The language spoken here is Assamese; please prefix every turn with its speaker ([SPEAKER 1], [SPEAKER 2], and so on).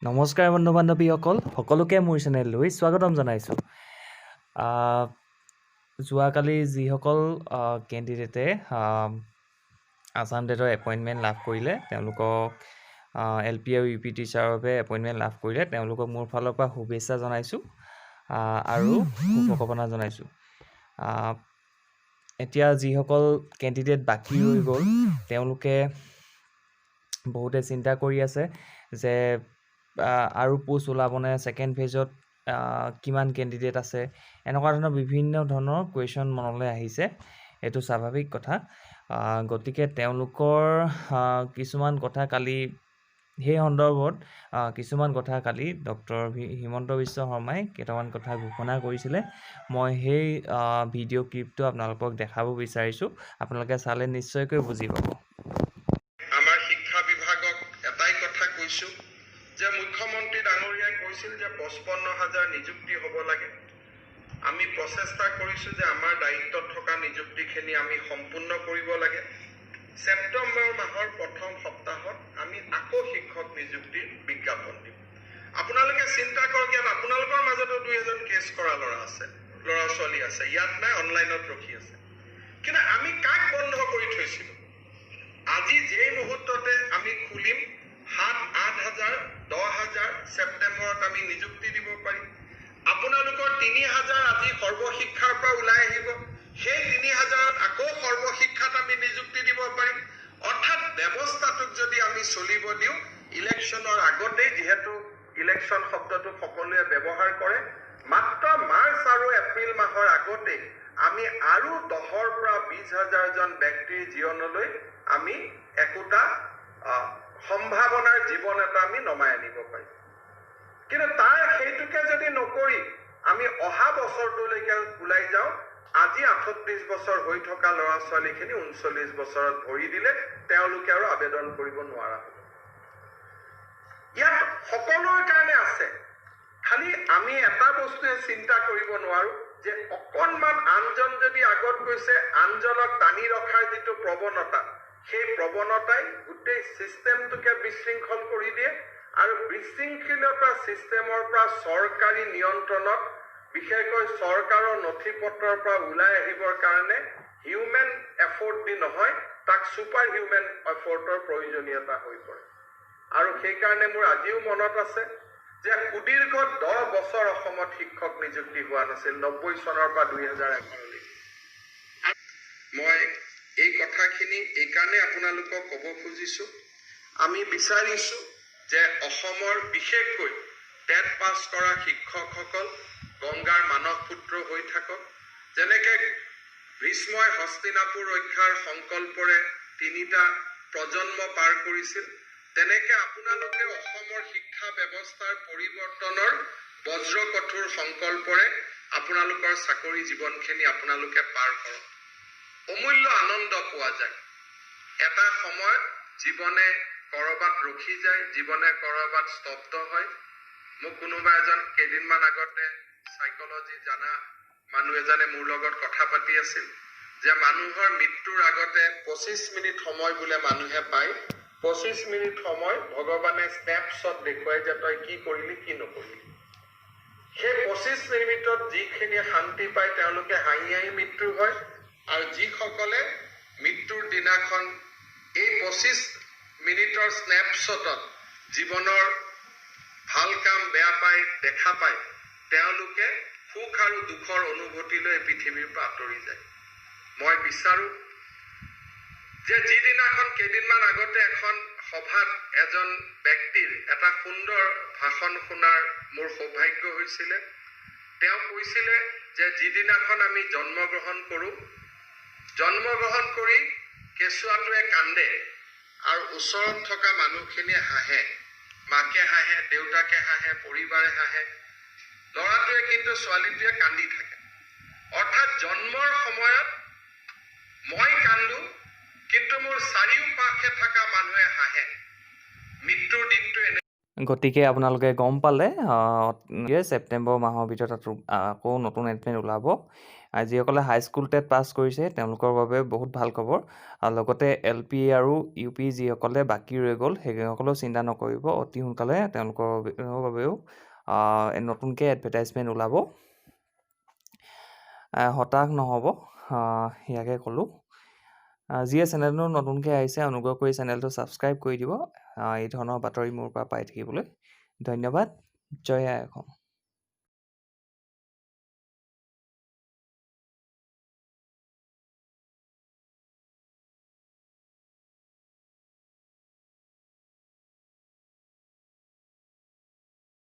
[SPEAKER 1] নমস্কাৰ বন্ধু বান্ধৱীসকল সকলোকে মোৰ চেনেললৈ স্বাগতম জনাইছোঁ। যোৱাকালি যিসকল কেণ্ডিডেটে আছাম টেটৰ এপইণ্টমেণ্ট লাভ কৰিলে তেওঁলোকক LP আৰু UP টিচাৰৰ বাবে এপইণ্টমেণ্ট লাভ কৰিলে তেওঁলোকক মোৰ ফালৰ পৰা শুভেচ্ছা জনাইছোঁ আৰু শুভকামনা জনাইছোঁ। এতিয়া যিসকল কেণ্ডিডেট বাকী হৈ গ'ল তেওঁলোকে বহুতে চিন্তা কৰি আছে যে আৰু পোষ্ট ওলাবনে, ছেকেণ্ড ফেজত কিমান কেণ্ডিডেট আছে, এনেকুৱা ধৰণৰ বিভিন্ন ধৰণৰ কুৱেশ্যন মনলৈ আহিছে। এইটো স্বাভাৱিক কথা। গতিকে তেওঁলোকৰ কিছুমান কথা কালি সেই সন্দৰ্ভত কিছুমান কথা কালি ডক্টৰ হিমন্ত বিশ্ব শৰ্মাই কেইটামান কথা ঘোষণা কৰিছিলে। মই সেই ভিডিঅ' ক্লিপটো আপোনালোকক দেখাব বিচাৰিছোঁ। আপোনালোকে চালে নিশ্চয়কৈ বুজি পাব।
[SPEAKER 2] আমাৰ শিক্ষা বিভাগক এটাই কথা কৈছোঁ যে মুখ্যমন্ত্ৰী ডাঙৰীয়াই কৈছিল যে 55,000 নিযুক্তি হ'ব লাগে। আমি প্ৰচেষ্টা কৰিছোঁ যে আমাৰ দায়িত্বত থকা নিযুক্তিখিনি আমি সম্পূৰ্ণ কৰিব লাগে। ছেপ্টেম্বৰ মাহৰ প্ৰথম সপ্তাহত আমি আকৌ শিক্ষক নিযুক্তিৰ বিজ্ঞাপন দিম। আপোনালোকে চিন্তা কৰক, ইয়াত আপোনালোকৰ মাজতো 2-এজন কেছ কৰা ল'ৰা ছোৱালী আছে, ইয়াত নাই, অনলাইনত ৰখি আছে। কিন্তু আমি কাক বন্ধ কৰি থৈছিলোঁ? আজি যেই মুহূৰ্ততে আমি খুলিম 7-8,000 10,000 ছেপ্টেম্বৰত আমি নিযুক্তি দিব পাৰিম। আপোনালোকৰ 3,000 আজি সৰ্বশিক্ষাৰ পৰা ওলাই আহিব, সেই 3,000ত আকৌ সৰ্বশিক্ষাত আমি নিযুক্তি দিব পাৰিম। অৰ্থাৎ ব্যৱস্থাটোক যদি আমি চলিব দিওঁ, ইলেকশ্যনৰ আগতেই, যিহেতু ইলেকশ্যন শব্দটো সকলোৱে ব্যৱহাৰ কৰে, মাত্ৰ মাৰ্চ আৰু এপ্ৰিল মাহৰ আগতেই আমি আৰু 10,000 পৰা 20,000 জন ব্যক্তিৰ জীৱনলৈ আমি একোটা সম্ভাৱনাৰ জীৱন এটা আমি নমাই আনিব পাৰিম। কিন্তু সেইটোকে যদি নকৰি আমি অহা বছৰটোলৈকে ওলাই যাওঁ, আজি 38 বছৰ হৈ থকা ল'ৰা ছোৱালীখিনি 39 বছৰত ভৰি দিলে তেওঁলোকে আৰু আবেদন কৰিব নোৱাৰা হ'ব। ইয়াত সকলোৰ কাৰণে আছে, খালি আমি এটা বস্তুৱে চিন্তা কৰিব নোৱাৰো যে অকণমান আনজন যদি আগত গৈছে, আনজনক টানি ৰখাৰ যিটো প্ৰৱণতা, সেই প্ৰৱণতাই গোটেই ছিষ্টেমটোকে বিশৃংখল কৰি দিয়ে। আৰু বিশৃংখলতা ছিষ্টেমৰ পৰা চৰকাৰী নিয়ন্ত্ৰণত, বিশেষকৈ চৰকাৰৰ নথি পত্ৰৰ পৰা ওলাই আহিবৰ কাৰণে হিউমেন এফৰ্ট দি নহয়, তাক ছুপাৰ হিউমেন এফৰ্টৰ প্ৰয়োজনীয়তা হৈ পৰে। আৰু সেইকাৰণে মোৰ আজিও মনত আছে যে সুদীৰ্ঘ 10 বছৰ অসমত শিক্ষক নিযুক্তি হোৱা নাছিল, 90 চনৰ পৰা 2011লৈ। মই এই কথাখিনি এইকাৰণে আপোনালোকক ক'ব খুজিছোঁ, আমি বিচাৰিছোঁ যে অসমৰ বিশেষকৈ টেট পাছ কৰা শিক্ষকসকল গংগাৰ মানস পুত্ৰ হৈ থাকক। যেনেকে ভীষ্মই হস্তিনাপুৰ ৰক্ষাৰ সংকল্পৰে 3টা প্ৰজন্ম পাৰ কৰিছিল, তেনেকে আপোনালোকে অসমৰ শিক্ষা ব্যৱস্থাৰ পৰিৱৰ্তনৰ বজ্ৰকঠোৰ সংকল্পৰে আপোনালোকৰ চাকৰি জীৱনখিনি আপোনালোকে পাৰ কৰক। অমূল্য আনন্দ পোৱা যায়। এটা সময়ত জীৱনে কৰবাত ৰখি যায়, জীৱনে কৰবাত স্তব্ধ হয়। মোক কোনোবা এজন কেইদিনমান আগতে সাইকোলজি জানা মানুহ এজনে মোৰ লগত কথা পাতি আছিল যে মানুহৰ মৃত্যুৰ আগতে 25 মিনিট সময় বোলে মানুহে পায়। 25 মিনিট সময় ভগৱানে স্নেপশ্বট দেখুৱাই যে তই কি কৰিলি কি নকৰিলি। সেই 25 মিনিটত যিখিনি শান্তি পায় তেওঁলোকে হাঁহি হাঁহি মৃত্যু হয়, আৰু যিসকলে মৃত্যুৰ দিনাখন এই 25 মিনিটৰ স্নেপশ্বটত জীৱনৰ ভাল কাম বেয়া পাই দেখা পায়, তেওঁলোকে সুখ আৰু দুখৰ অনুভূতি লৈ পৃথিৱীৰ পৰা আঁতৰি যায়। মই বিচাৰো যে যিদিনাখন কেইদিনমান আগতে এখন সভাত এজন ব্যক্তিৰ এটা সুন্দৰ ভাষণ শুনাৰ মোৰ সৌভাগ্য হৈছিলে। তেওঁ কৈছিলে যে যিদিনাখন আমি জন্মগ্ৰহণ কৰোঁ, জন্মগ্ৰহণ কৰি কেঁচুৱাটোৱে কান্দে আৰু ওচৰত থকা মানুহখিনিয়ে হাঁহে, মাকে হাঁহে, দেউতাকে হাঁহে, পৰিবাৰে হাঁহে, ল'ৰাটোৱে কিন্তু ছোৱালীটোৱে কান্দি থাকে। অৰ্থাৎ জন্মৰ সময়ত মই কান্দো, কিন্তু মোৰ চাৰিওপাশে থকা মানুহে হাঁহে। মৃত্যুৰ দিনটো এনে
[SPEAKER 1] গতিকে আপোনালোকে গম পালে ছেপ্টেম্বৰ মাহৰ ভিতৰত আকৌ নতুন এডমিট ওলাব। যিসকলে হাইস্কুল টেট পাছ কৰিছে তেওঁলোকৰ বাবে বহুত ভাল খবৰ। আৰু লগতে LP আৰু UP যিসকলে বাকী ৰৈ গ'ল সেইসকলেও চিন্তা নকৰিব, অতি সোনকালে তেওঁলোকৰ বাবেও নতুনকৈ এডভাৰটাইজমেণ্ট ওলাব। হতাশ নহ'ব, ইয়াকে ক'লোঁ। যিয়ে চেনেলটো নতুনকৈ আহিছে অনুগ্ৰহ কৰি চেনেলটো ছাবস্ক্ৰাইব কৰি দিব এই ধৰণৰ বাতৰি মোৰ পৰা পাই থাকিবলৈ। ধন্যবাদ। জয় আই অসম।